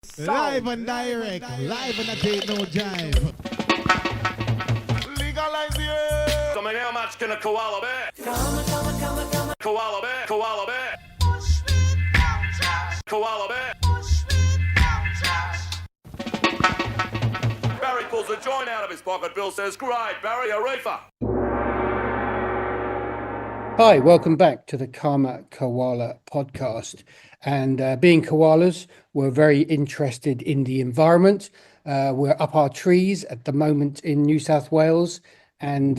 Live and direct, live and I take no jive. Legalize it. Coming how much can a koala bear? Koala bear, koala bear. Push me down, Josh. Koala bear. Push me down, Josh. Barry pulls a joint out of his pocket. Bill says, great, Barry, a reefer. Hi, welcome back to the Karma Koala podcast. And being koalas, we're very interested in the environment. We're up our trees at the moment in New South Wales, and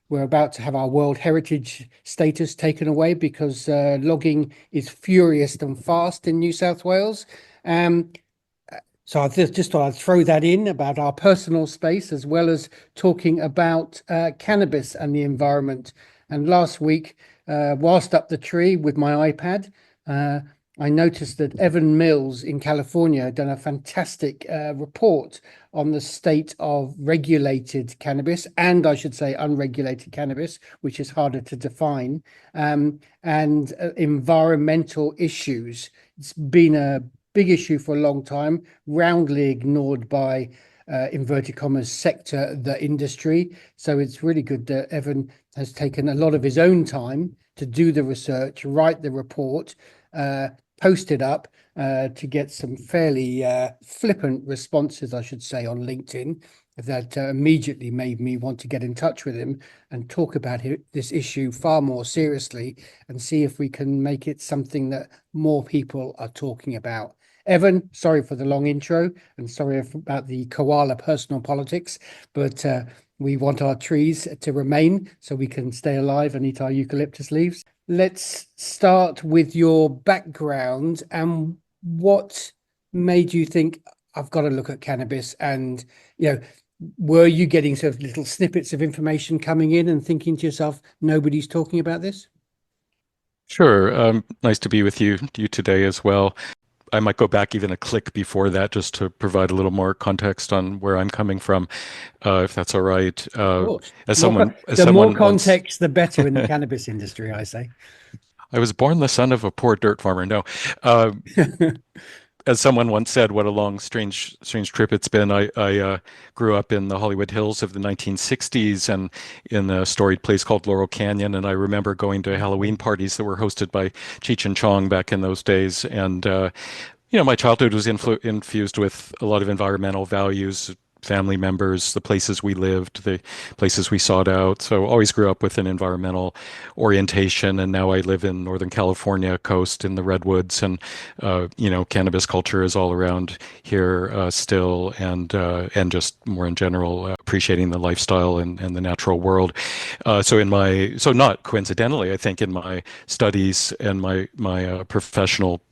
we're about to have our World Heritage status taken away because logging is furious and fast in New South Wales. So I just thought I'd throw that in about our personal space, as well as talking about cannabis and the environment. And last week, whilst up the tree with my iPad, I noticed that Evan Mills in California had done a fantastic report on the state of regulated cannabis, and I should say unregulated cannabis, which is harder to define, and environmental issues. It's been a big issue for a long time, roundly ignored by inverted commas sector, the industry. So it's really good that Evan has taken a lot of his own time to do the research, write the report, post it up to get some fairly flippant responses, I should say, on LinkedIn. That immediately made me want to get in touch with him and talk about this issue far more seriously and see if we can make it something that more people are talking about. Evan, sorry for the long intro and sorry about the koala personal politics, but we want our trees to remain so we can stay alive and eat our eucalyptus leaves. Let's start with your background and what made you think I've got to look at cannabis, and were you getting sort of little snippets of information coming in and thinking to yourself, nobody's talking about this? Sure. Nice to be with you today as well. I might go back even a click before that just to provide a little more context on where I'm coming from, if that's all right. The more context, the better in the cannabis industry, I say. I was born the son of a poor dirt farmer. No. As someone once said, what a long, strange trip it's been. I grew up in the Hollywood Hills of the 1960s and in a storied place called Laurel Canyon. And I remember going to Halloween parties that were hosted by Cheech and Chong back in those days. And, my childhood was infused with a lot of environmental values, family members, the places we lived, the places we sought out. So always grew up with an environmental orientation. And now I live in Northern California coast in the redwoods, and cannabis culture is all around here still, and just more in general appreciating the lifestyle and the natural world. So not coincidentally, I think in my studies and my professional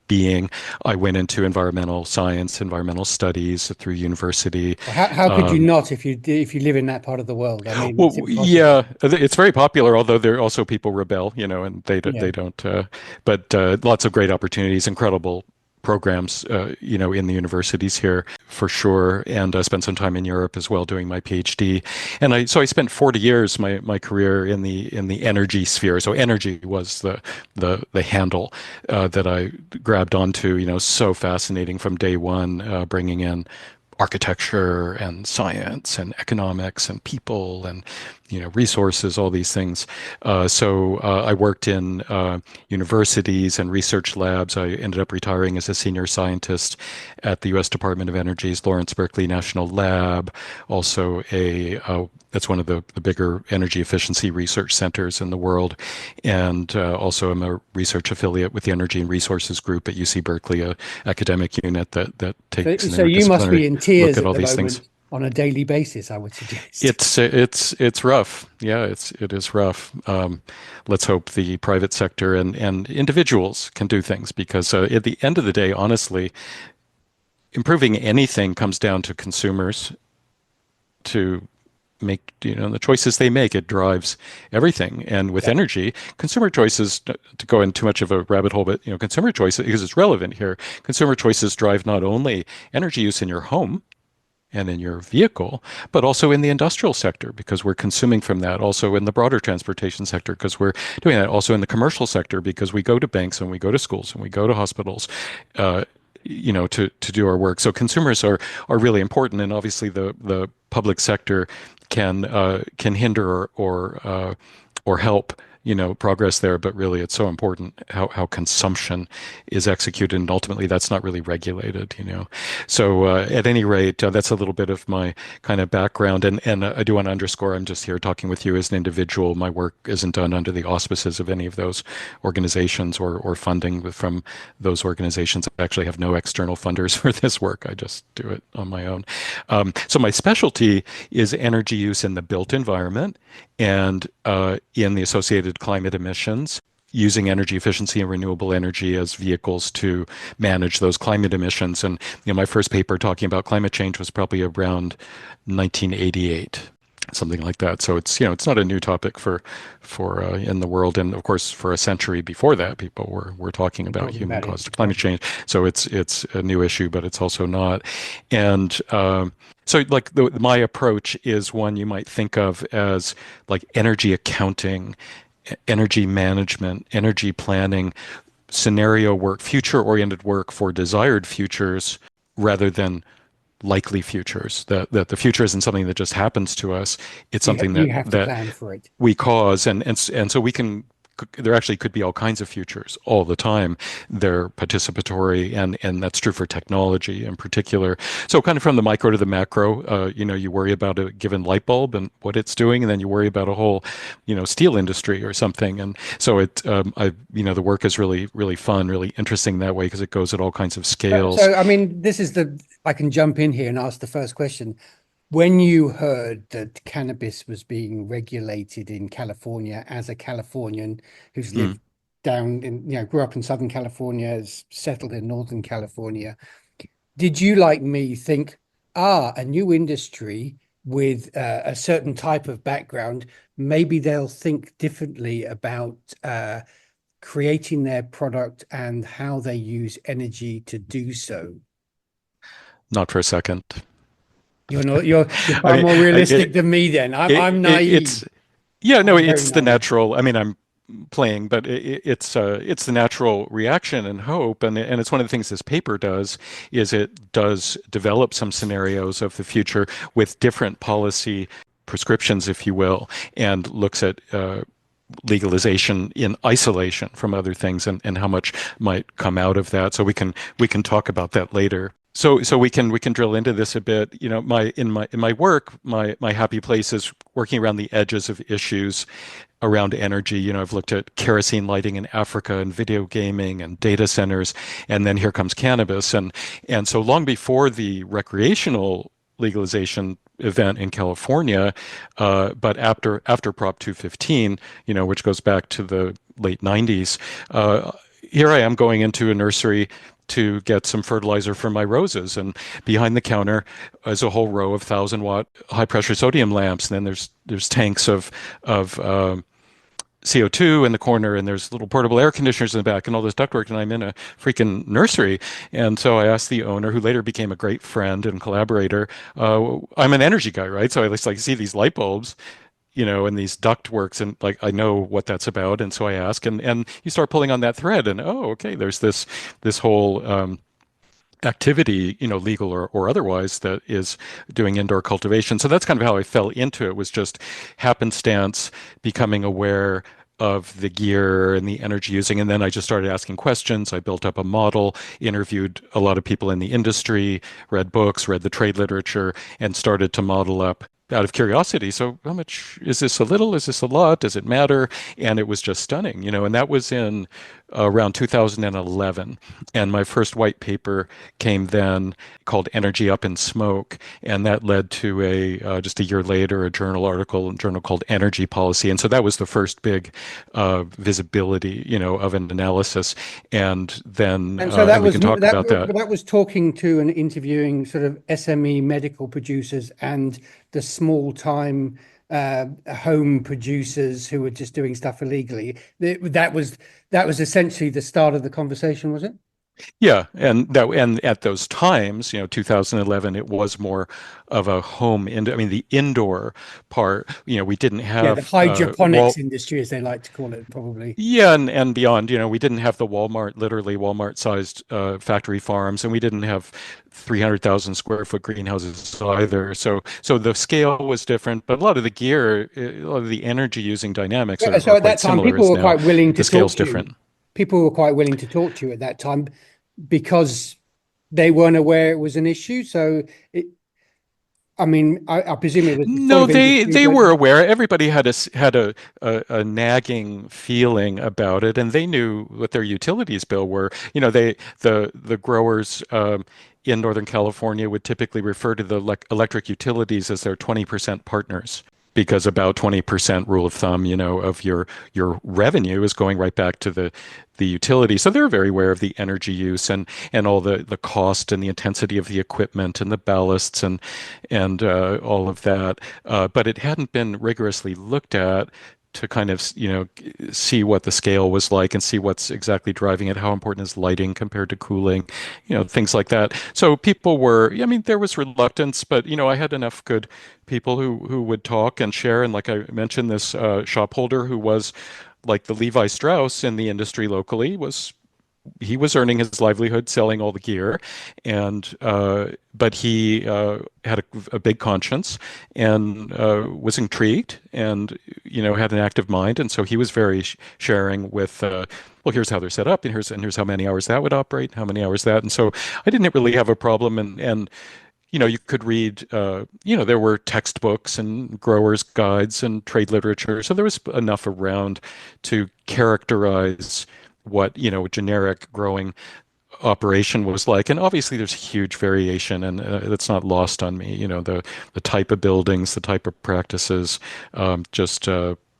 being, I went into environmental science, environmental studies through university. How could you not if you live in that part of the world? I mean, well, yeah, it's very popular. Although there are also people rebel, and they don't. But lots of great opportunities, incredible programs, in the universities here for sure, and I spent some time in Europe as well doing my PhD. And I spent 40 years my career in the energy sphere. So energy was the handle that I grabbed onto. So fascinating from day one, bringing in architecture and science and economics and people and resources, all these things. So I worked in universities and research labs. I ended up retiring as a senior scientist at the U.S. Department of Energy's Lawrence Berkeley National Lab. Also that's one of the bigger energy efficiency research centers in the world. And also I'm a research affiliate with the Energy and Resources Group at UC Berkeley, a academic unit that takes so you must be in tears look at all the these moment. Things. On a daily basis, I would suggest. It's rough. Yeah, it is rough. Let's hope the private sector and individuals can do things, because at the end of the day, honestly, improving anything comes down to consumers to make the choices they make. It drives everything. And with energy, consumer choices, to go in too much of a rabbit hole, but consumer choices, because it's relevant here, consumer choices drive not only energy use in your home and in your vehicle, but also in the industrial sector, because we're consuming from that, also in the broader transportation sector, because we're doing that, also in the commercial sector, because we go to banks and we go to schools and we go to hospitals. to do our work. So consumers are really important, and obviously the public sector can hinder or help progress there, but really it's so important how consumption is executed, and ultimately that's not really regulated. So at any rate, that's a little bit of my kind of background, and I do want to underscore I'm just here talking with you as an individual. My work isn't done under the auspices of any of those organizations or funding from those organizations. I actually have no external funders for this work. I just do it on my own. So my specialty is energy use in the built environment and in the associated climate emissions, using energy efficiency and renewable energy as vehicles to manage those climate emissions. And my first paper talking about climate change was probably around 1988, something like that. So it's not a new topic for in the world, and of course for a century before that, people were talking about human-caused climate change. So it's a new issue, but it's also not. And so like my approach is one you might think of as like energy accounting, energy management, energy planning, scenario work, future-oriented work for desired futures rather than likely futures. That the future isn't something that just happens to us. It's something You have to that plan for it. we cause, and so we can. There actually could be all kinds of futures all the time. They're participatory, and that's true for technology in particular. So kind of from the micro to the macro, you worry about a given light bulb and what it's doing, and then you worry about a whole, steel industry or something. And so the work is really, really fun, really interesting that way because it goes at all kinds of scales. So I mean, I can jump in here and ask the first question. When you heard that cannabis was being regulated in California, as a Californian who's lived down in, grew up in Southern California, has settled in Northern California, did you, like me, think, a new industry with a certain type of background, maybe they'll think differently about creating their product and how they use energy to do so? Not for a second. You're far more realistic than me then. I'm naive. It's the natural. I mean, I'm playing, but it's the natural reaction and hope, and it's one of the things this paper does is it does develop some scenarios of the future with different policy prescriptions, if you will, and looks at legalization in isolation from other things and how much might come out of that. So we can talk about that later. So we can drill into this a bit. In my work, my happy place is working around the edges of issues around energy. I've looked at kerosene lighting in Africa and video gaming and data centers, and then here comes cannabis. And so long before the recreational legalization event in California, but after Prop 215, which goes back to the late 90s, here I am going into a nursery to get some fertilizer for my roses, and behind the counter is a whole row of 1,000-watt high-pressure sodium lamps, and then there's tanks of CO2 in the corner, and there's little portable air conditioners in the back, and all this ductwork, and I'm in a freaking nursery. And so I asked the owner, who later became a great friend and collaborator. I'm an energy guy, right? So I just see these light bulbs, and these ductworks, and like I know what that's about. And so I ask, and you start pulling on that thread, and okay, there's this whole activity, legal or otherwise, that is doing indoor cultivation. So that's kind of how I fell into it, was just happenstance, becoming aware of the gear and the energy using. And then I just started asking questions. I built up a model, interviewed a lot of people in the industry, read books, read the trade literature, and started to model up out of curiosity. So how much is this? A little? Is this a lot? Does it matter? And it was just stunning, and that was in around 2011. And my first white paper came then, called Energy Up in Smoke. And that led to just a year later, a journal called Energy Policy. And so that was the first big visibility, of an analysis. And then And so that we can talk about that. But that was talking to and interviewing sort of SME medical producers and the small time home producers who were just doing stuff illegally. That was essentially the start of the conversation, was it? Yeah, and at those times, 2011, it was more of a home I mean, the indoor part, we didn't Yeah, the have hydroponics industry, as they like to call it, probably. yeah, and beyond, we didn't have the literally Walmart-sized factory farms, and we didn't have 300,000 square foot greenhouses either. So the scale was different, but a lot of the gear, a lot of the energy using dynamics Yeah, are so at that quite time, similar people as were now. quite willing to The talk scale's to you. different. People were quite willing to talk to you at that time because they weren't aware it was an issue. So it, I mean, I presume it was the sort No, of they industry they where, were aware. Everybody had a nagging feeling about it, and they knew what their utilities bill were. The growers in Northern California would typically refer to the electric utilities as their 20% partners, because about 20% rule of thumb, of your revenue is going right back to the utility. So they're very aware of the energy use and all the cost and the intensity of the equipment and the ballasts and all of that. But it hadn't been rigorously looked at to kind of see what the scale was like and see what's exactly driving it. How important is lighting compared to cooling, things like that. So people were, I mean, there was reluctance, but I had enough good people who would talk and share. And like I mentioned, this shop holder who was like the Levi Strauss in the industry locally was he was earning his livelihood selling all the gear, and but he had a big conscience and was intrigued, and had an active mind, and so he was very sharing with. Well, here's how they're set up, and here's how many hours that would operate, how many hours that, and so I didn't really have a problem, and you could read, there were textbooks and growers' guides and trade literature. So there was enough around to characterize what, generic growing operation was like. And obviously there's huge variation, and that's not lost on me. The type of buildings, the type of practices, just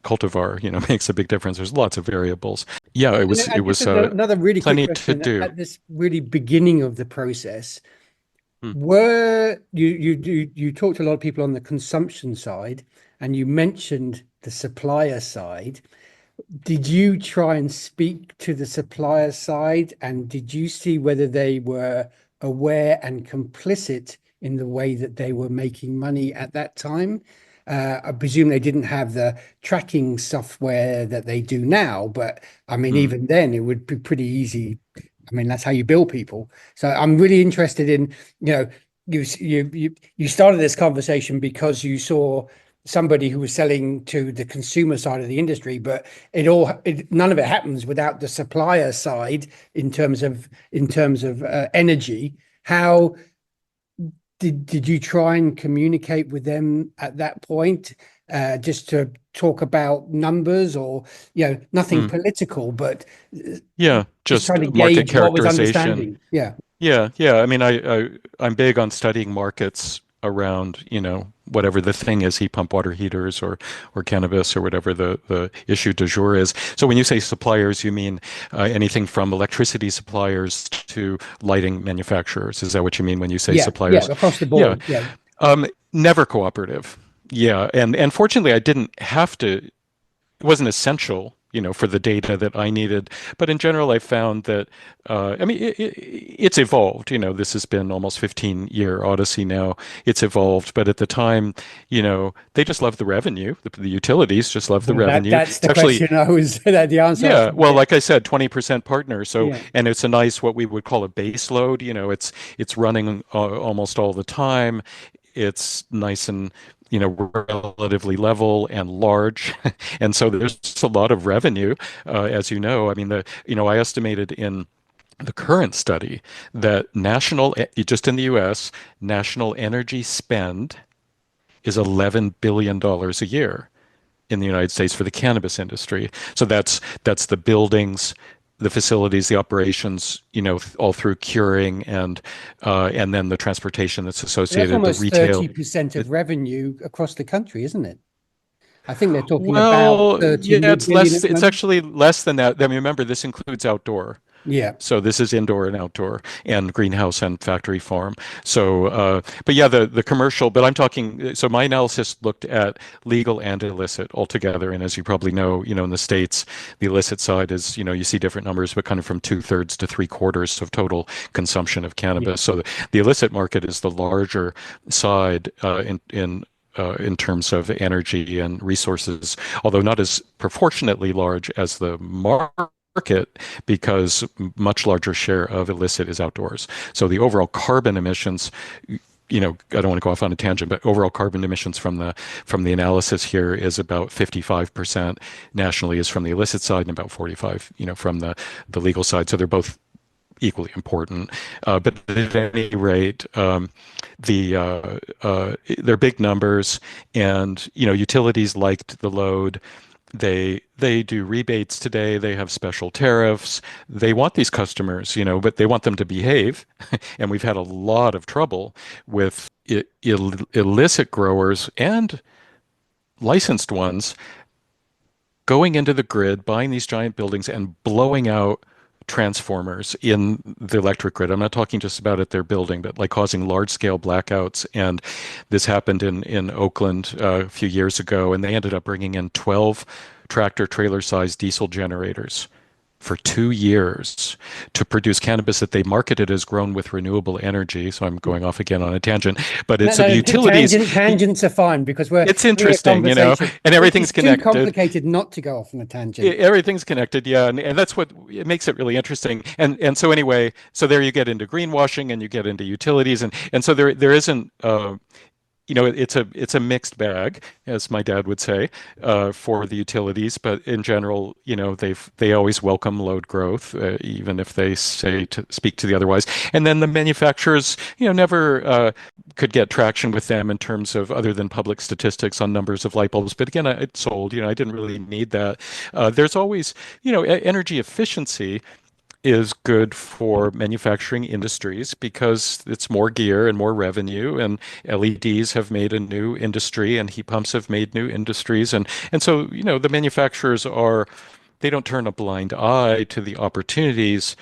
cultivar, makes a big difference. There's lots of variables. Yeah, it was it and just was another really quick plenty to question do. at this really beginning of the process, Hmm. were you talked to a lot of people on the consumption side, and you mentioned the supplier side. Did you try and speak to the supplier side, and did you see whether they were aware and complicit in the way that they were making money at that time? I presume they didn't have the tracking software that they do now, but I mean, Hmm. even then, it would be pretty easy. I mean, that's how you bill people. So I'm really interested in, you started this conversation because you saw somebody who was selling to the consumer side of the industry, but none of it happens without the supplier side in terms of energy. How did you try and communicate with them at that point, just to talk about numbers, or nothing Hmm. political, but Yeah, just just trying to market gauge what was characterization. understanding? Yeah. Yeah, yeah. I mean, I'm big on studying markets around, whatever the thing is, heat pump water heaters or cannabis or whatever the issue du jour is. So when you say suppliers, you mean anything from electricity suppliers to lighting manufacturers. Is that what you mean when you say Yeah, yeah, suppliers? across the Yeah. board. Yeah. Never cooperative. Yeah, and fortunately, I didn't have to it wasn't essential, for the data that I needed. But in general, I found that, I mean, it's evolved. This has been almost 15-year odyssey now. It's evolved, but at the time, they just love the revenue. The utilities just love the Well, revenue. that's It's the actually, question I was that the answer I was yeah, trying to well, get. like I said, 20% partner. So, Yeah. and it's a nice what we would call a base load. It's running almost all the time. It's nice and relatively level and large, and so there's a lot of revenue, as you know. I mean, I estimated in the current study that just in the U.S., national energy spend is $11 billion a year in the United States for the cannabis industry. So that's the buildings, the facilities, the operations, all through curing and then the transportation that's That's associated, the almost retail. 30% of revenue across the country, isn't it? I think they're talking about Well, 30 yeah, it's billion less. at the It's moment. actually less than that. I mean, remember, this includes outdoor. Yeah. So this is indoor and outdoor and greenhouse and factory farm. So, but yeah, the commercial, but I'm talking, so my analysis looked at legal and illicit altogether. And as you probably know, in the States, the illicit side is, you see different numbers, but kind of from 2/3 to 3/4 of total consumption of Yeah. cannabis. So the illicit market is the larger side in terms of energy and resources, although not as proportionately large as the market because much larger share of illicit is outdoors. So the overall carbon emissions, I don't want to go off on a tangent, but overall carbon emissions from the analysis here is about 55% nationally is from the illicit side and about 45, from the legal side. So they're both equally important. But at any rate, they're big numbers, and utilities liked the load. They do rebates today. They have special tariffs. They want these customers, but they want them to behave. And we've had a lot of trouble with illicit growers and licensed ones going into the grid, buying these giant buildings and blowing out transformers in the electric grid. I'm not talking just about at their building, but like causing large scale blackouts. And this happened in Oakland a few years ago, and they ended up bringing in 12 tractor trailer sized diesel generators for 2 years to produce cannabis that they marketed as grown with renewable energy. So I'm going off again on a tangent, but No, it's so the no, utilities. tangents are fine because we're It's having a interesting, conversation. and everything's It's too connected. complicated not to go off on a tangent. Everything's connected, yeah, and that's what it makes it really interesting. And so anyway, so there you get into greenwashing and you get into utilities, and so there isn't it's a mixed bag, as my dad would say, for the utilities. But in general, they always welcome load growth, even if they say to speak to the otherwise. And then the manufacturers, never could get traction with them in terms of other than public statistics on numbers of light bulbs. But again, it sold. I didn't really need that. There's always, energy efficiency is good for manufacturing industries because it's more gear and more revenue, and LEDs have made a new industry and heat pumps have made new industries, and so the manufacturers they don't turn a blind eye to the opportunities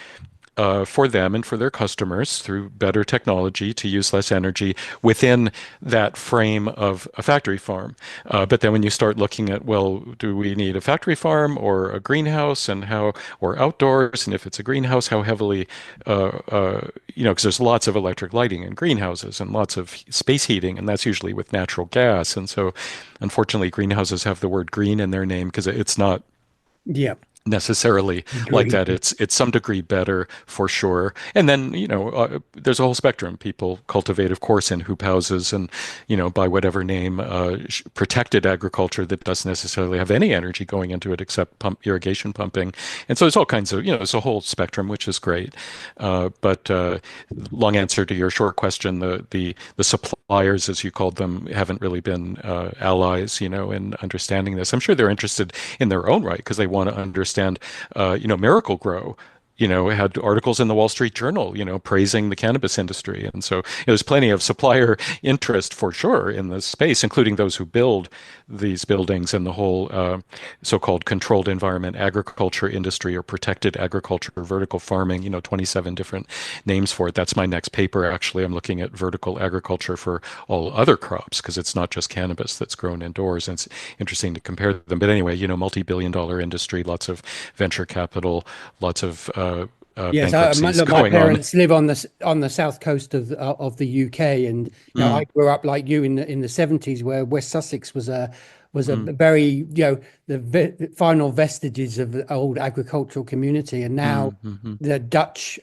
for them and for their customers through better technology to use less energy within that frame of a factory farm. But then when you start looking at, well, do we need a factory farm or a greenhouse, or outdoors? And if it's a greenhouse, how heavily, because there's lots of electric lighting in greenhouses and lots of space heating, and that's usually with natural gas. And so unfortunately, greenhouses have the word green in their name because it's not Yeah. necessarily like Agreed. that. It's some degree better for sure. And then, there's a whole spectrum. People cultivate, of course, in hoop houses and, by whatever name, protected agriculture that doesn't necessarily have any energy going into it except irrigation pumping. And so there's all kinds of, it's a whole spectrum, which is great. But long answer to your short question, the suppliers, as you called them, haven't really been allies, in understanding this. I'm sure they're interested in their own right because they want to understand, Miracle Grow, had articles in the Wall Street Journal, praising the cannabis industry. And so there's plenty of supplier interest for sure in this space, including those who build these buildings and the whole so-called controlled environment agriculture industry or protected agriculture or vertical farming, 27 different names for it. That's my next paper, actually. I'm looking at vertical agriculture for all other crops because it's not just cannabis that's grown indoors. And it's interesting to compare them. But anyway, multi-billion-dollar industry, lots of venture capital, lots of Yes, bankruptcies look, my going on. parents live on the south coast of the UK, and I grew up like you in the 70s, where West Sussex was a very the final vestiges of the old agricultural community, and now the Dutch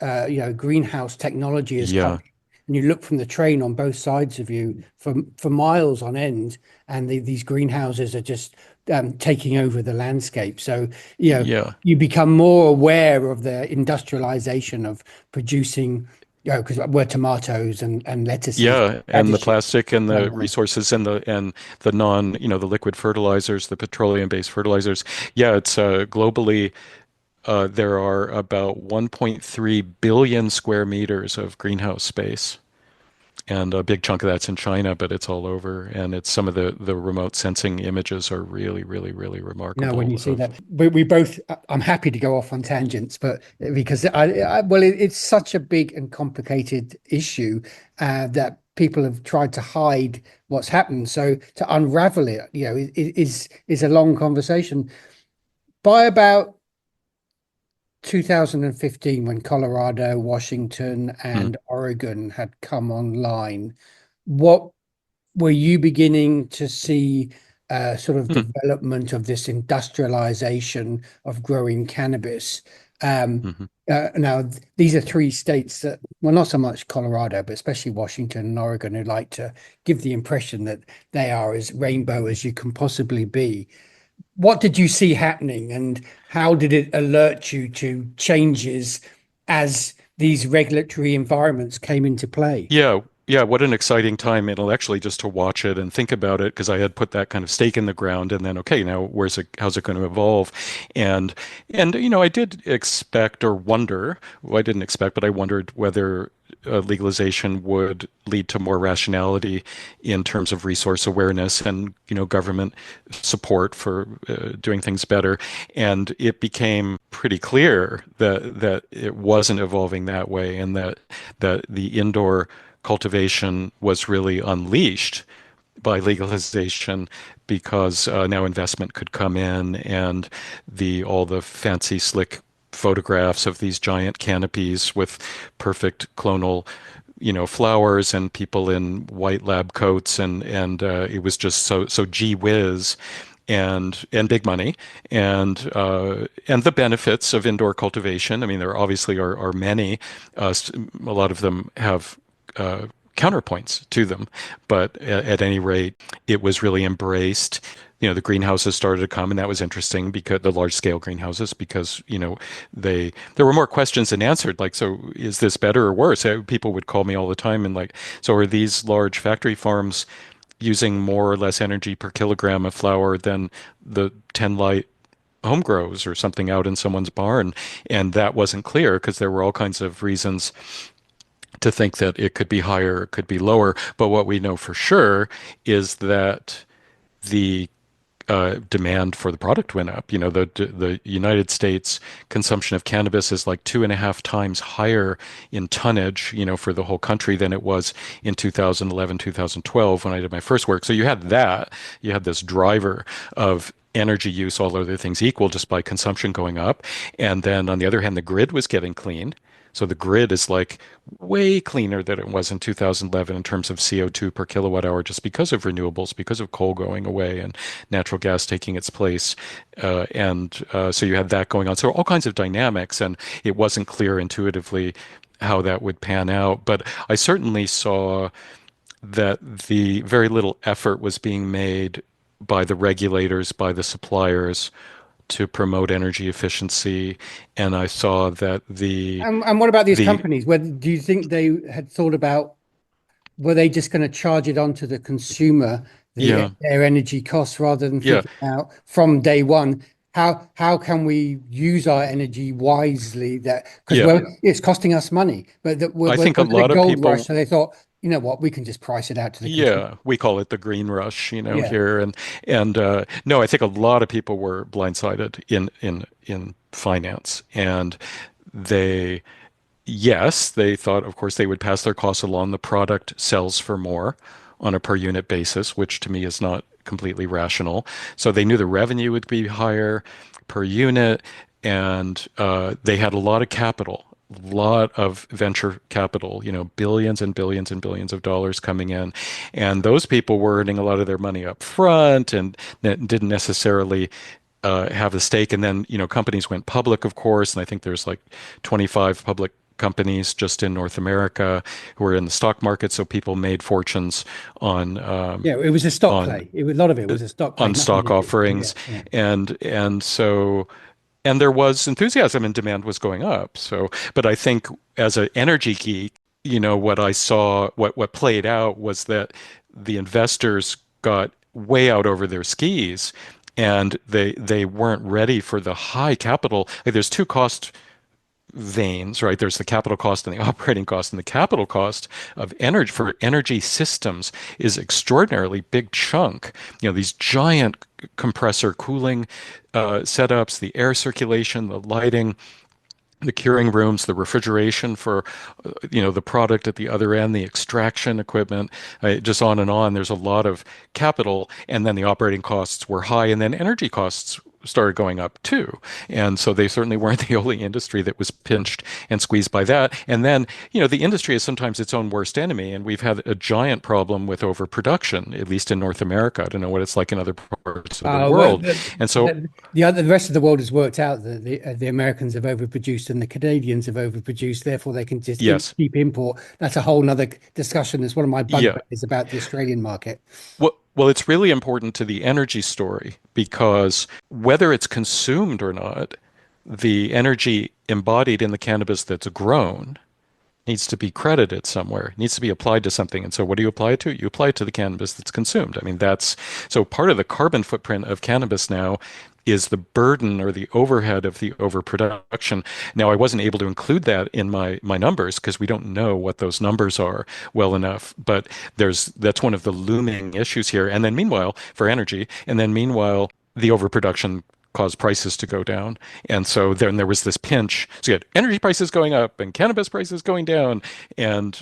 greenhouse technology has come. Yeah, And you look from the train on both sides of you for miles on end, and these greenhouses are just taking over the landscape. So, yeah, you become more aware of the industrialization of producing, because we're tomatoes and lettuces, yeah. And the radishes. plastic and the resources and the non, the liquid fertilizers, the petroleum-based fertilizers. Yeah, it's globally. There are about 1.3 billion square meters of greenhouse space. and a big chunk of that's in China, but it's all over. And it's some of the remote sensing images are really, really, really No, when you remarkable. see that, we both, I'm happy to go off on tangents, but because well, it's such a big and complicated issue that people have tried to hide what's happened. So to unravel it, is a long conversation. By about 2015, when Colorado, Washington, Mm, and Oregon had come online, what were you beginning to see sort of mm, development of this industrialization of growing cannabis? Um, mhm. now, these are three states that, well, not so much Colorado, but especially Washington and Oregon, who like to give the impression that they are as rainbow as you can possibly be. What did you see happening, and how did it alert you to changes as these regulatory environments came into play? Yeah, yeah, what an exciting time intellectually just to watch it and think about it because I had put that kind of stake in the ground and then okay, now how's it going to evolve? And I did expect or wonder, well, I didn't expect, but I wondered whether legalization would lead to more rationality in terms of resource awareness and government support for doing things better. And it became pretty clear that it wasn't evolving that way, and that the indoor cultivation was really unleashed by legalization because now investment could come in and the all the fancy slick photographs of these giant canopies with perfect clonal flowers and people in white lab coats and it was just so gee whiz and big money and the benefits of indoor cultivation. I mean, there obviously are many. A lot of them have uh, counterpoints to them, but at any rate, it was really embraced. The greenhouses started to come, and that was interesting because the large scale greenhouses, because there were more questions than answered. Like, so is this better or worse? People would call me all the time and like, so are these large factory farms using more or less energy per kilogram of flour than the 10 light home grows or something out in someone's barn? And that wasn't clear because there were all kinds of reasons to think that it could be higher, it could be lower. But what we know for sure is that the demand for the product went up. The United States consumption of cannabis is like 2.5 times higher in tonnage, for the whole country than it was in 2011, 2012 when I did my first work. So you had that, you had this driver of energy use, all other things equal, just by consumption going up. And then on the other hand, the grid was getting clean. So the grid is like way cleaner than it was in 2011 in terms of CO2 per kilowatt hour, just because of renewables, because of coal going away and natural gas taking its place. And so you had that going on. So all kinds of dynamics, and it wasn't clear intuitively how that would pan out. But I certainly saw that the very little effort was being made by the regulators, by the suppliers to promote energy efficiency. And I saw that And what about these the companies? Whether do you think they had thought about, were they just going to charge it on to the consumer, yeah, their energy costs, rather than yeah, thinking out from day one, how can we use our energy wisely, that because yeah. it's costing us money, but that I think a was a lot of gold rush, people, so they thought, you know what, we can just price it out to the consumer. yeah, we call it the green rush, Yeah. here. And no, I think a lot of people were blindsided in finance. And they, yes, they thought, of course, they would pass their costs along. The product sells for more on a per unit basis, which to me is not completely rational. So they knew the revenue would be higher per unit, and they had a lot of capital, a lot of venture capital, billions and billions and billions of dollars coming in. And those people were earning a lot of their money up front and didn't necessarily have a stake. And then, companies went public, of course. And I think there's like 25 public companies just in North America who are in the stock market. So people made fortunes on Yeah, it was a stock on play. A lot of it was a stock play, on nothing stock to do. Yeah, offerings, yeah. and there was enthusiasm and demand was going up. So, but I think as an energy geek, what I saw, what played out was that the investors got way out over their skis, and they weren't ready for the high capital. Like, there's two cost veins, right? There's the capital cost and the operating cost, and the capital cost of energy for energy systems is extraordinarily big chunk. These giant compressor cooling setups, the air circulation, the lighting, the curing rooms, the refrigeration for, the product at the other end, the extraction equipment, just on and on. There's a lot of capital, and then the operating costs were high, and then energy costs started going up too. And so they certainly weren't the only industry that was pinched and squeezed by that. And then, the industry is sometimes its own worst enemy, and we've had a giant problem with overproduction, at least in North America. I don't know what it's like in other parts of the Well, world. And so, the rest of the world has worked out that the Americans have overproduced and the Canadians have overproduced, therefore they can just yes. keep import. That's a whole nother discussion. It's one of my Yeah. bugbears about the Australian market. Well, it's really important to the energy story because whether it's consumed or not, the energy embodied in the cannabis that's grown needs to be credited somewhere, it needs to be applied to something. And so what do you apply it to? You apply it to the cannabis that's consumed. I mean, that's so part of the carbon footprint of cannabis now is the burden or the overhead of the overproduction. Now, I wasn't able to include that in my numbers because we don't know what those numbers are well enough, but that's one of the looming issues here. And then meanwhile, for energy, and then meanwhile, the overproduction caused prices to go down. And so then there was this pinch. So you had energy prices going up and cannabis prices going down and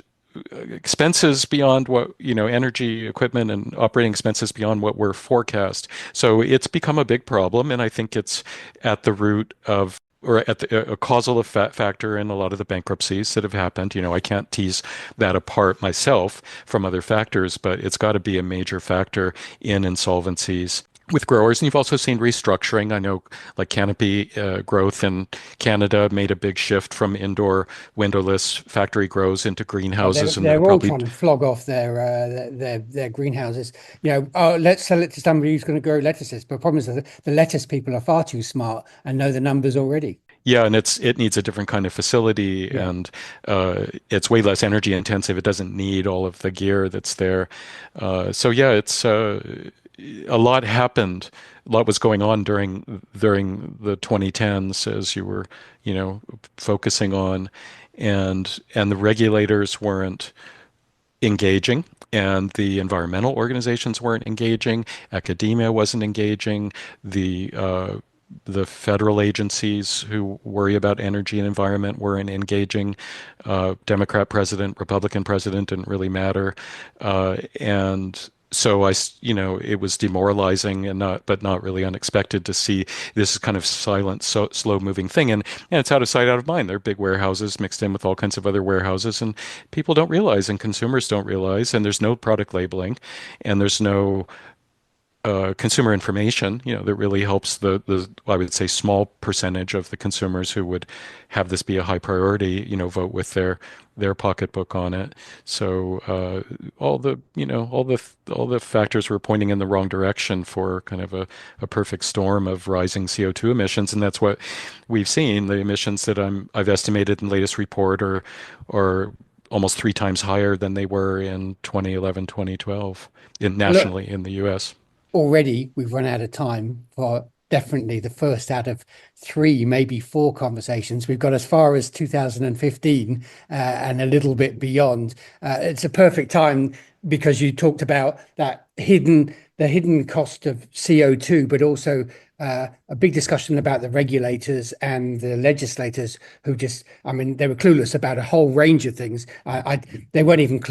expenses beyond what, energy equipment and operating expenses beyond what were forecast. So it's become a big problem. And I think it's at the root of or at a causal effect factor in a lot of the bankruptcies that have happened. I can't tease that apart myself from other factors, but it's got to be a major factor in insolvencies with growers. And you've also seen restructuring. I know like canopy growth in Canada made a big shift from indoor windowless factory grows into greenhouses. And They're all probably, trying to flog off their greenhouses. Oh, let's sell it to somebody who's going to grow lettuces. But the problem is that the lettuce people are far too smart and know the numbers already. yeah, and it needs a different kind of facility, Yeah. and it's way less energy intensive. It doesn't need all of the gear that's there. So yeah, it's a lot happened. A lot was going on during the 2010s as you were, focusing on, and the regulators weren't engaging, and the environmental organizations weren't engaging. Academia wasn't engaging. The federal agencies who worry about energy and environment weren't engaging. Democrat president, Republican president didn't really matter, and so it was demoralizing and not really unexpected to see this kind of silent, so slow moving thing. And it's out of sight, out of mind. They're big warehouses mixed in with all kinds of other warehouses, and people don't realize, and consumers don't realize, and there's no product labeling, and there's no consumer information, that really helps the I would say small percentage of the consumers who would have this be a high priority, vote with their pocketbook on it. So all the factors were pointing in the wrong direction for kind of a perfect storm of rising CO2 emissions, and that's what we've seen. The emissions that I've estimated in the latest report are almost 3 times higher than they were in 2011, 2012 Look, nationally in the US. already we've run out of time for definitely the first out of 3, maybe 4 conversations. We've got as far as 2015 and a little bit beyond. It's a perfect time because you talked about the hidden cost of CO2, but also a big discussion about the regulators and the legislators who just, I mean, they were clueless about a whole range of things. They weren't even